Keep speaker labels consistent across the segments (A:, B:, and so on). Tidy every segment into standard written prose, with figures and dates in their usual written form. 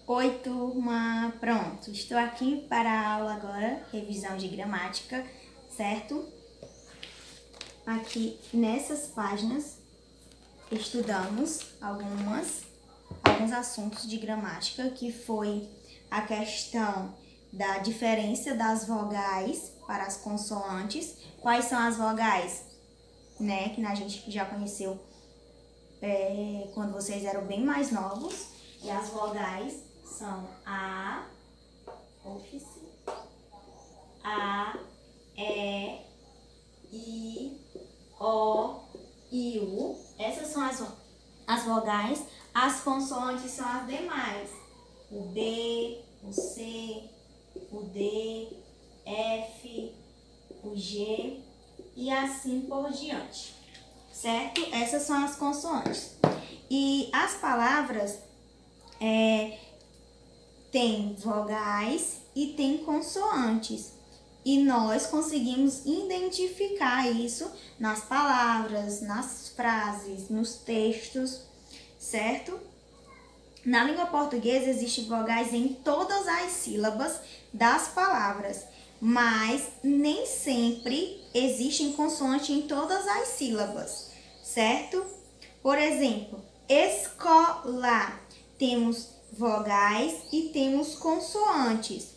A: Oi, turma! Pronto, estou aqui para a aula agora, revisão de gramática, certo? Aqui nessas páginas estudamos alguns assuntos de gramática, que foi a questão da diferença das vogais para as consoantes. Quais são as vogais, né, que a gente já conheceu quando vocês eram bem mais novos. E as vogais são A, E, I, O, I, U. Essas são as vogais. As consoantes são as demais. O B, o C, o D, F, o G e assim por diante. Certo? Essas são as consoantes. E as palavras tem vogais e tem consoantes. E nós conseguimos identificar isso nas palavras, nas frases, nos textos, certo? Na língua portuguesa existem vogais em todas as sílabas das palavras, mas nem sempre existem consoantes em todas as sílabas, certo? Por exemplo, escola, temos vogais e temos consoantes.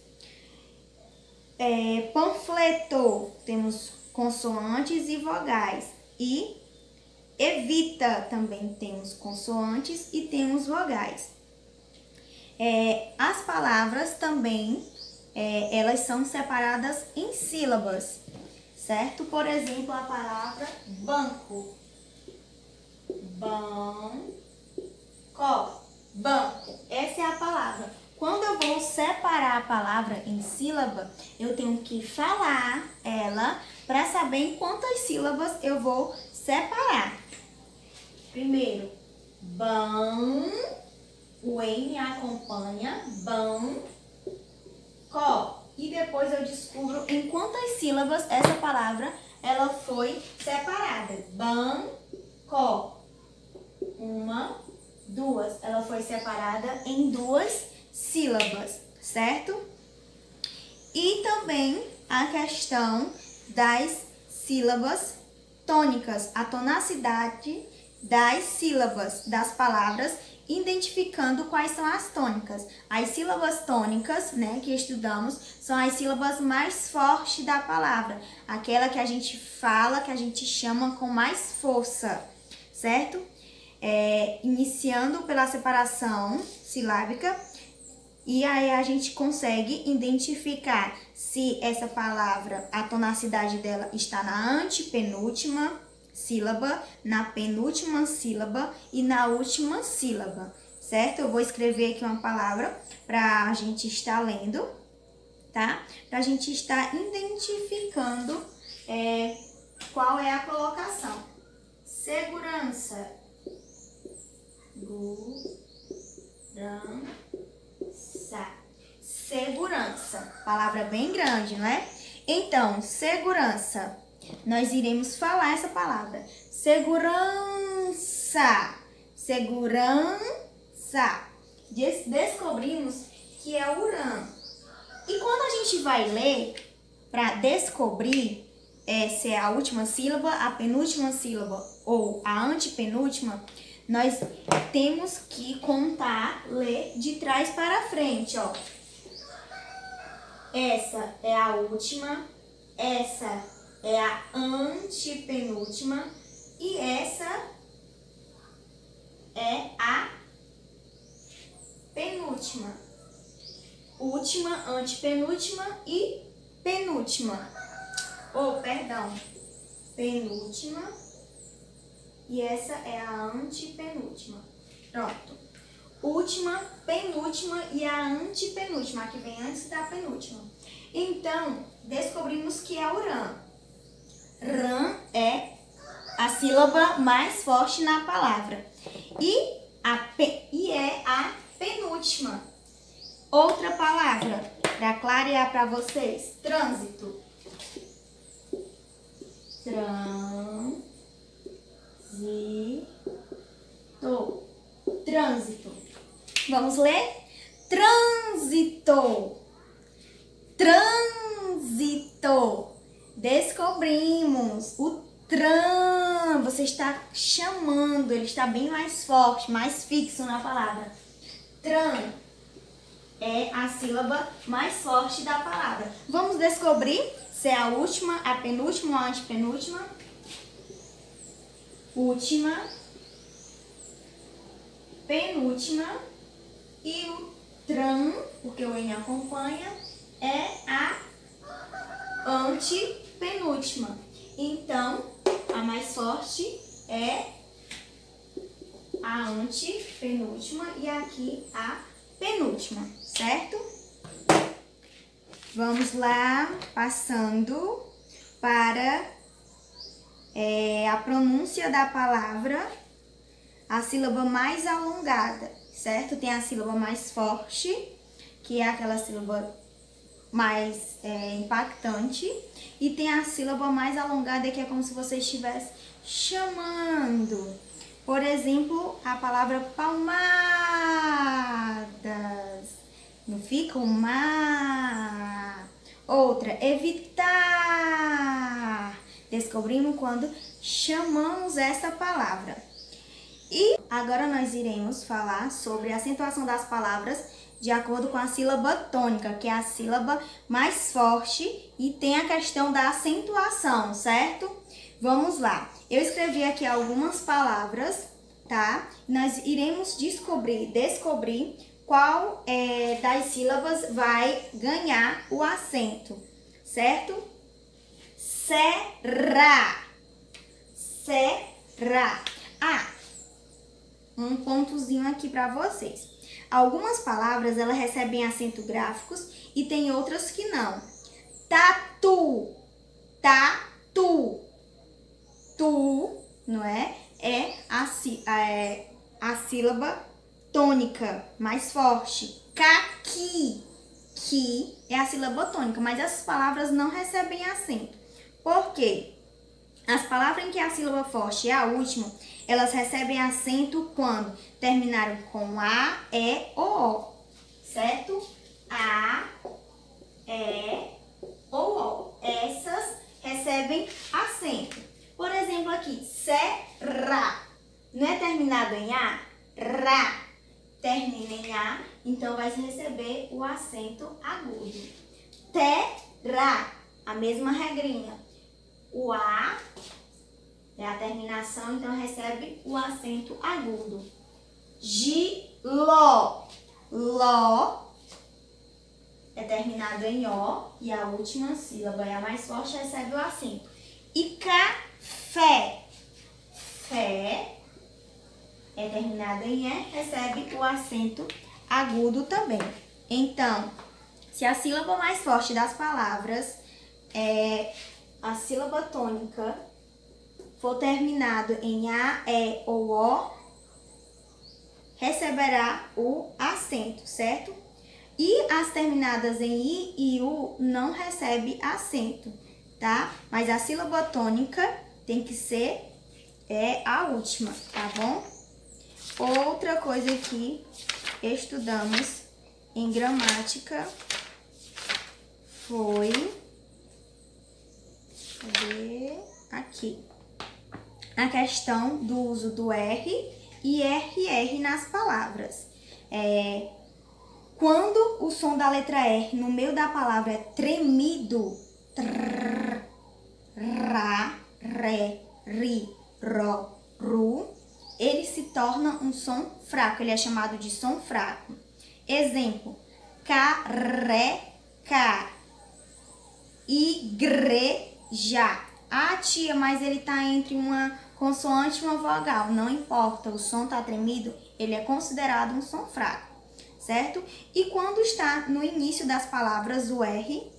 A: Panfleto, temos consoantes e vogais. E evita, também temos consoantes e temos vogais. As palavras também, elas são separadas em sílabas, certo? Por exemplo, a palavra banco. Banco. Essa é a palavra. Quando eu vou separar a palavra em sílaba, eu tenho que falar ela para saber em quantas sílabas eu vou separar. Primeiro, o N acompanha, banco. E depois eu descubro em quantas sílabas essa palavra ela foi separada. Banco. Uma, duas. Ela foi separada em duas sílabas, certo? E também a questão das sílabas tônicas, a tonacidade das sílabas das palavras, identificando quais são as tônicas. As sílabas tônicas, né, que estudamos, são as sílabas mais fortes da palavra, aquela que a gente fala, que a gente chama com mais força, certo? Iniciando pela separação silábica, e aí a gente consegue identificar se essa palavra, a tonacidade dela está na antepenúltima sílaba, na penúltima sílaba e na última sílaba, certo? Eu vou escrever aqui uma palavra para a gente estar lendo, tá? Para a gente estar identificando qual é a colocação. Segurança. Segurança. Palavra bem grande, não é? Então, segurança. Nós iremos falar essa palavra. Segurança. Segurança. Descobrimos que é o rã. E quando a gente vai ler, para descobrir se é a última sílaba, a penúltima sílaba ou a antepenúltima, nós temos que contar, ler de trás para frente, ó. Essa é a última, essa é a antepenúltima e essa é a penúltima. Última, antepenúltima e penúltima. Penúltima. E essa é a antepenúltima. Pronto. Última, penúltima e a antepenúltima, a que vem antes da penúltima. Então, descobrimos que é o rã. Rã é a sílaba mais forte na palavra. E é a penúltima. Outra palavra, para clarear para vocês. Trânsito. Trânsito. Vamos ler? trânsito. Trânsito. Descobrimos o tran. Você está chamando, ele está bem mais forte, mais fixo na palavra. Tran é a sílaba mais forte da palavra. Vamos descobrir se é a última, a penúltima ou a antepenúltima. Última, penúltima e o tran, porque o N acompanha, é a antepenúltima. Então, a mais forte é a antepenúltima e aqui a penúltima, certo? Vamos lá, passando para a pronúncia da palavra, a sílaba mais alongada, certo? Tem a sílaba mais forte, que é aquela sílaba mais impactante, e tem a sílaba mais alongada, que é como se você estivesse chamando. Por exemplo, a palavra palmadas. Não fica o mar. Outra, evitar. Descobrimos quando chamamos essa palavra. E agora nós iremos falar sobre a acentuação das palavras de acordo com a sílaba tônica, que é a sílaba mais forte e tem a questão da acentuação, certo? Vamos lá. Eu escrevi aqui algumas palavras, tá? Nós iremos descobrir qual das sílabas vai ganhar o acento, certo? Será. Será. Um pontozinho aqui para vocês. Algumas palavras, elas recebem acento gráficos e tem outras que não. Tatu. Tatu. Tu, não é? É a sílaba tônica mais forte. Caqui. Que é a sílaba tônica, mas essas palavras não recebem acento. Por quê? As palavras em que a sílaba forte é a última, elas recebem acento quando terminaram com A, E ou O, certo? A, E ou O. Essas recebem acento. Por exemplo aqui, será. Não é terminado em A? Rá. Termina em A, então vai receber o acento agudo. Terá. A mesma regrinha. O A é a terminação, então recebe o acento agudo. Giló. Ló é terminado em O e a última sílaba é a mais forte, recebe o acento. E café. Fé é terminado em E, recebe o acento agudo também. Então, se a sílaba mais forte das palavras é a sílaba tônica for terminado em A, E ou O, receberá o acento, certo? E as terminadas em I e U não recebe acento, tá? Mas a sílaba tônica tem que ser a última, tá bom? Outra coisa que estudamos em gramática foi... Cadê? Aqui. A questão do uso do R e RR nas palavras. Quando o som da letra R no meio da palavra é tremido, trrr, ra, ré, ri, ró, ru, ele se torna um som fraco. Ele é chamado de som fraco. Exemplo, careca, igreja. Ah, tia, mas ele tá entre uma consoante e uma vogal. Não importa, o som tá tremido, ele é considerado um som fraco, certo? E quando está no início das palavras, o R,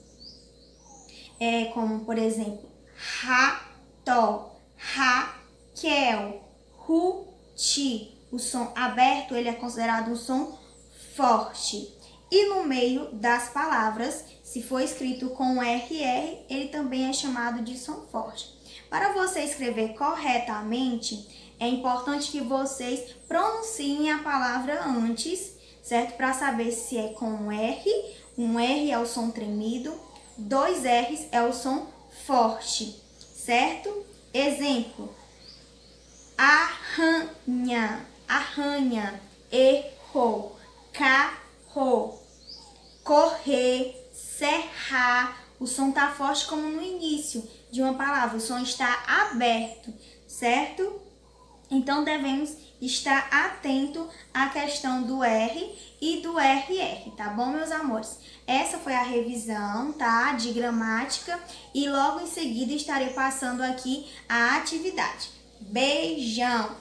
A: como por exemplo, rato, Raquel, ruti. O som aberto, ele é considerado um som forte. E no meio das palavras, se for escrito com RR, ele também é chamado de som forte. Para você escrever corretamente, é importante que vocês pronunciem a palavra antes certo? Para saber se é com um R é o som tremido, 2 R's é o som forte, certo? Exemplo, arranha, arranha, errou, carro, correr, serrar. O som tá forte como no início de uma palavra, o som está aberto, certo? Então, devemos estar atento à questão do R e do RR, tá bom, meus amores? Essa foi a revisão, tá? De gramática e logo em seguida estarei passando aqui a atividade. Beijão!